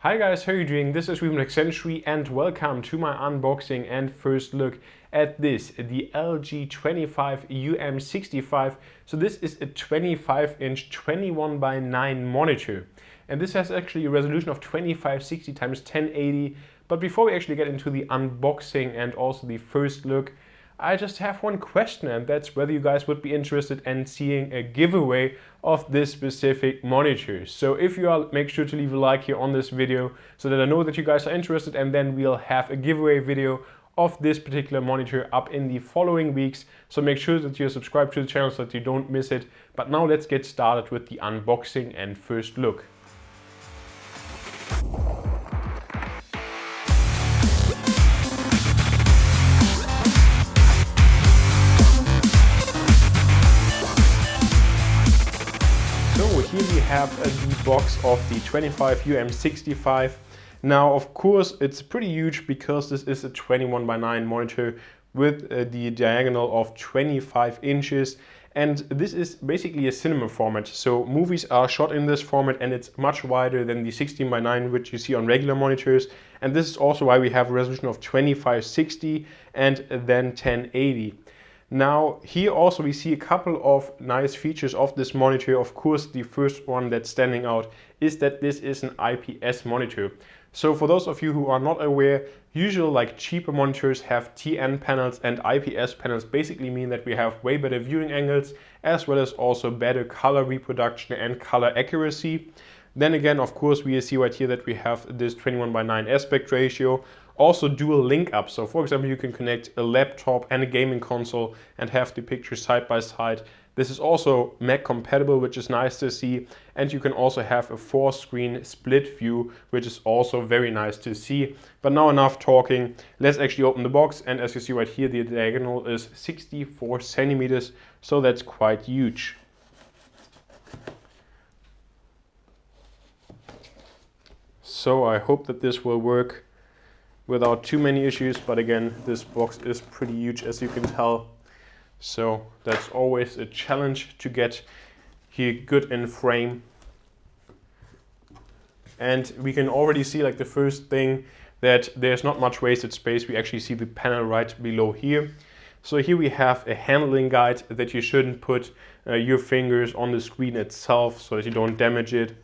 Hi guys, how are you doing? This is TheMacSector and welcome to my unboxing and first look at this, the LG 25 UM65. So this is a 25-inch 21:9 monitor. And this has actually a resolution of 2560 x 1080. But before we actually get into the unboxing and also the first look, I just have one question, and that's whether you guys would be interested in seeing a giveaway of this specific monitor. So if you are, make sure to leave a like here on this video so that I know that you guys are interested, and then we'll have a giveaway video of this particular monitor up in the following weeks. So make sure that you're subscribed to the channel so that you don't miss it. But now let's get started with the unboxing and first look. Here we have the box of the 25 UM65. Now, of course, it's pretty huge because this is a 21:9 monitor with the diagonal of 25 inches. And this is basically a cinema format. So movies are shot in this format, and it's much wider than the 16:9 which you see on regular monitors. And this is also why we have a resolution of 2560 and then 1080. Now here also we see a couple of nice features of this monitor. Of course, the first one that's standing out is that this is an IPS monitor. So for those of you who are not aware, usual like cheaper monitors have TN panels, and IPS panels basically mean that we have way better viewing angles as well as also better color reproduction and color accuracy. Then again, of course, we see right here that we have this 21:9 aspect ratio. Also dual link up. So for example, you can connect a laptop and a gaming console and have the pictures side by side. This is also Mac compatible, which is nice to see. And you can also have a 4-screen split view, which is also very nice to see. But now enough talking. Let's actually open the box. And as you see right here, the diagonal is 64 centimeters. So that's quite huge. So I hope that this will work without too many issues, but again, this box is pretty huge, as you can tell. So that's always a challenge to get here good in frame. And we can already see, like, the first thing, that there's not much wasted space. We actually see the panel right below here. So here we have a handling guide that you shouldn't put your fingers on the screen itself so that you don't damage it.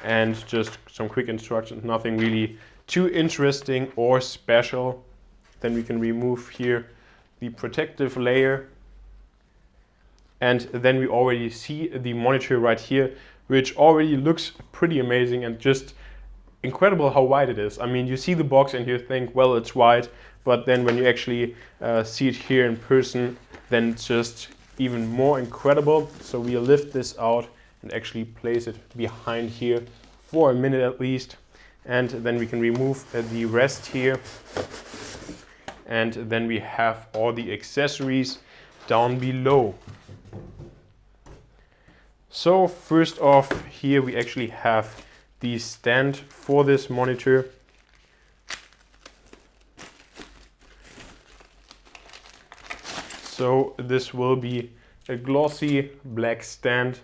And just some quick instructions, nothing really too interesting or special. Then we can remove here the protective layer. And then we already see the monitor right here, which already looks pretty amazing and just incredible how wide it is. I mean, you see the box and you think, well, it's wide, but then when you actually see it here in person, then it's just even more incredible. So we'll lift this out and actually place it behind here for a minute at least. And then we can remove the rest here. And then we have all the accessories down below. So first off, here we actually have the stand for this monitor. So this will be a glossy black stand.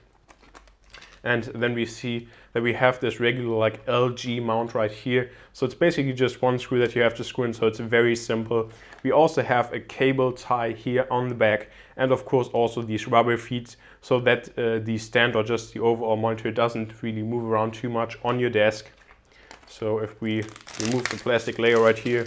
And then we see that we have this regular like LG mount right here. So it's basically just one screw that you have to screw in, so it's very simple. We also have a cable tie here on the back, and of course also these rubber feet so that the stand or just the overall monitor doesn't really move around too much on your desk. So if we remove the plastic layer right here,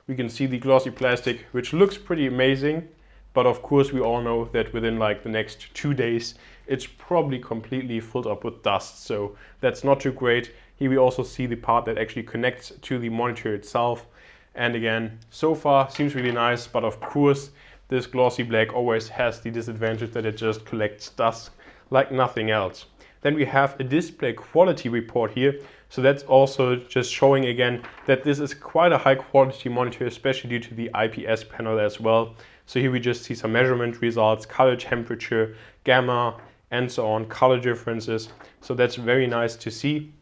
we can see the glossy plastic, which looks pretty amazing. But of course we all know that within like the next 2 days, it's probably completely filled up with dust. So that's not too great. Here we also see the part that actually connects to the monitor itself. And again, so far seems really nice, but of course this glossy black always has the disadvantage that it just collects dust like nothing else. Then we have a display quality report here. So that's also just showing again that this is quite a high quality monitor, especially due to the IPS panel as well. So here we just see some measurement results, color temperature, gamma, and so on, color differences. So that's very nice to see.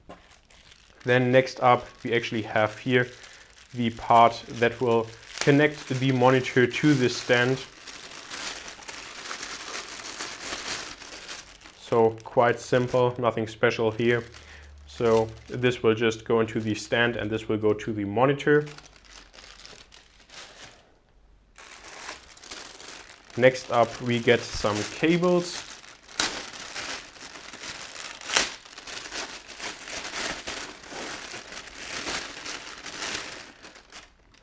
Then next up, we actually have here the part that will connect the monitor to the stand. So quite simple, nothing special here. So this will just go into the stand and this will go to the monitor. Next up we get some cables.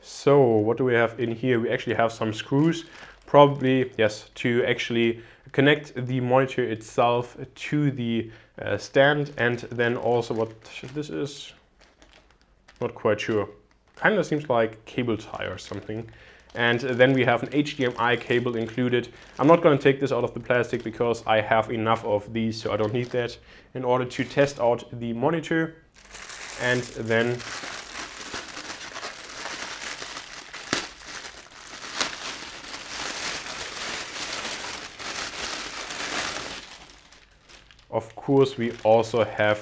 So what do we have in here? We actually have some screws, probably, yes, to actually connect the monitor itself to the stand, and then also what this is, not quite sure. Kind of seems like cable tie or something. And then we have an HDMI cable included. I'm not going to take this out of the plastic because I have enough of these, so I don't need that, in order to test out the monitor. And then of course, we also have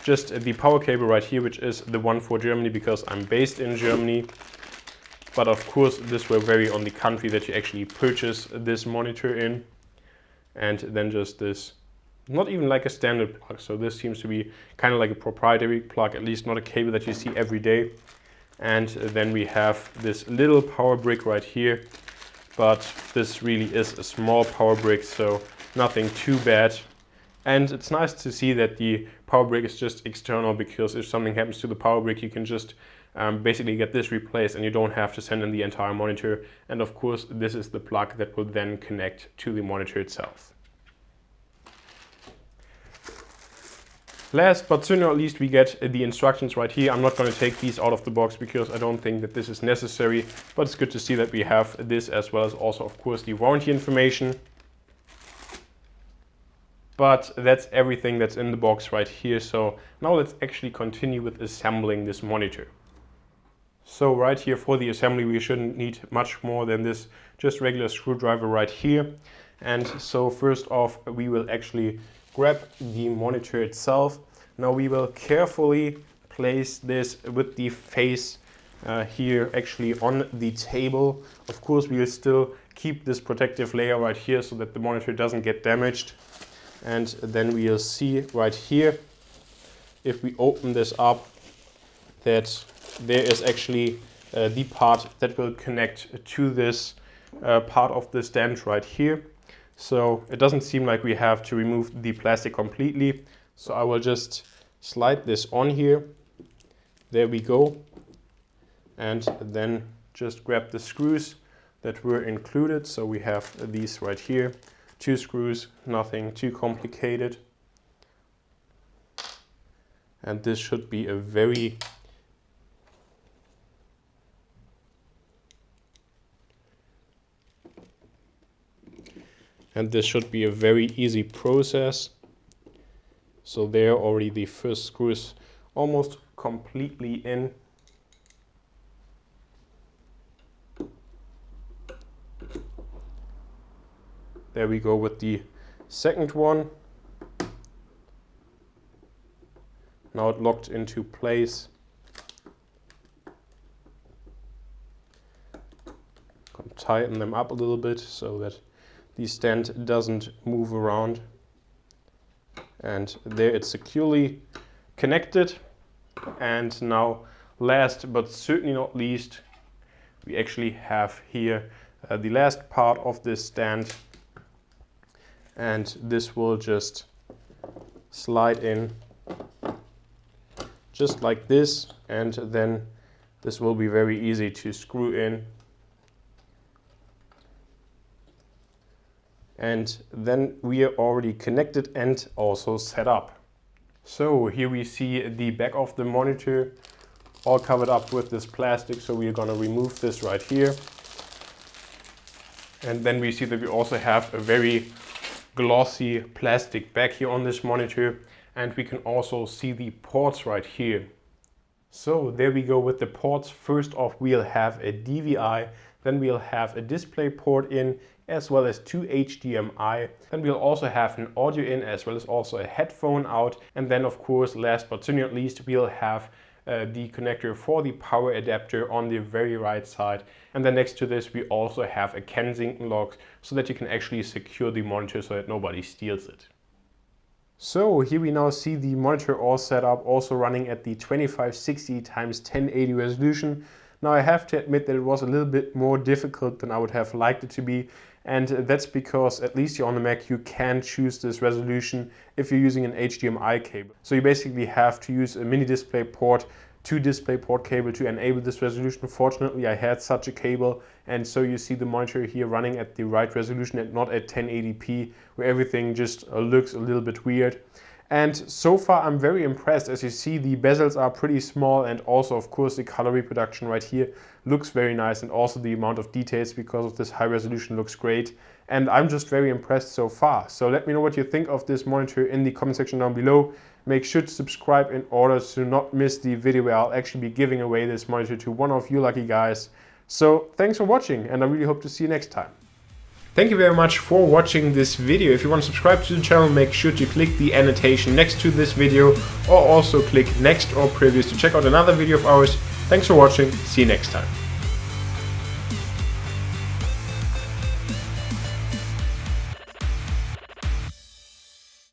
just the power cable right here, which is the one for Germany because I'm based in Germany. But of course, this will vary on the country that you actually purchase this monitor in. And then just this, not even like a standard plug. So this seems to be kind of like a proprietary plug, at least not a cable that you see every day. And then we have this little power brick right here. But this really is a small power brick, so nothing too bad. And it's nice to see that the power brick is just external, because if something happens to the power brick, you can just basically get this replaced and you don't have to send in the entire monitor. And of course, this is the plug that will then connect to the monitor itself. Last but certainly not least, we get the instructions right here. I'm not going to take these out of the box because I don't think that this is necessary, but it's good to see that we have this, as well as also, of course, the warranty information. But that's everything that's in the box right here. So now let's actually continue with assembling this monitor. So right here for the assembly, we shouldn't need much more than this, just regular screwdriver right here. And so first off, we will actually grab the monitor itself. Now we will carefully place this with the face here actually on the table. Of course, we will still keep this protective layer right here so that the monitor doesn't get damaged. And then we'll see right here, if we open this up, that there is actually the part that will connect to this part of the stand right here. So it doesn't seem like we have to remove the plastic completely. So I will just slide this on here. There we go. And then just grab the screws that were included. So we have these right here. 2 screws, nothing too complicated. And this should be a very easy process. So there already the first screw is almost completely in. There we go with the second one. Now it locked into place. Gonna tighten them up a little bit so that the stand doesn't move around. And there it's securely connected. And now, last but certainly not least, we actually have here the last part of this stand. And this will just slide in just like this, and then this will be very easy to screw in. And then we are already connected and also set up. So here we see the back of the monitor all covered up with this plastic. So we are going to remove this right here. And then we see that we also have a very glossy plastic back here on this monitor, and we can also see the ports right here. So there we go with the ports. First off, we'll have a DVI, then we'll have a display port in, as well as 2 HDMI. Then we'll also have an audio in, as well as also a headphone out. And then of course, last but certainly not least, we'll have the connector for the power adapter on the very right side. And then next to this, we also have a Kensington lock so that you can actually secure the monitor so that nobody steals it. So here we now see the monitor all set up, also running at the 2560 x 1080 resolution. Now I have to admit that it was a little bit more difficult than I would have liked it to be, and that's because at least here on the Mac you can choose this resolution if you're using an HDMI cable. So you basically have to use a mini display port to DisplayPort cable to enable this resolution. Fortunately I had such a cable, and so you see the monitor here running at the right resolution and not at 1080p, where everything just looks a little bit weird. And so far I'm very impressed. As you see, the bezels are pretty small, and also of course the color reproduction right here looks very nice, and also the amount of details because of this high resolution looks great. And I'm just very impressed so far. So let me know what you think of this monitor in the comment section down below. Make sure to subscribe in order to not miss the video where I'll actually be giving away this monitor to one of you lucky guys. So thanks for watching, and I really hope to see you next time. Thank you very much for watching this video. If you want to subscribe to the channel, make sure to click the annotation next to this video, or also click next or previous to check out another video of ours. Thanks for watching. See you next time.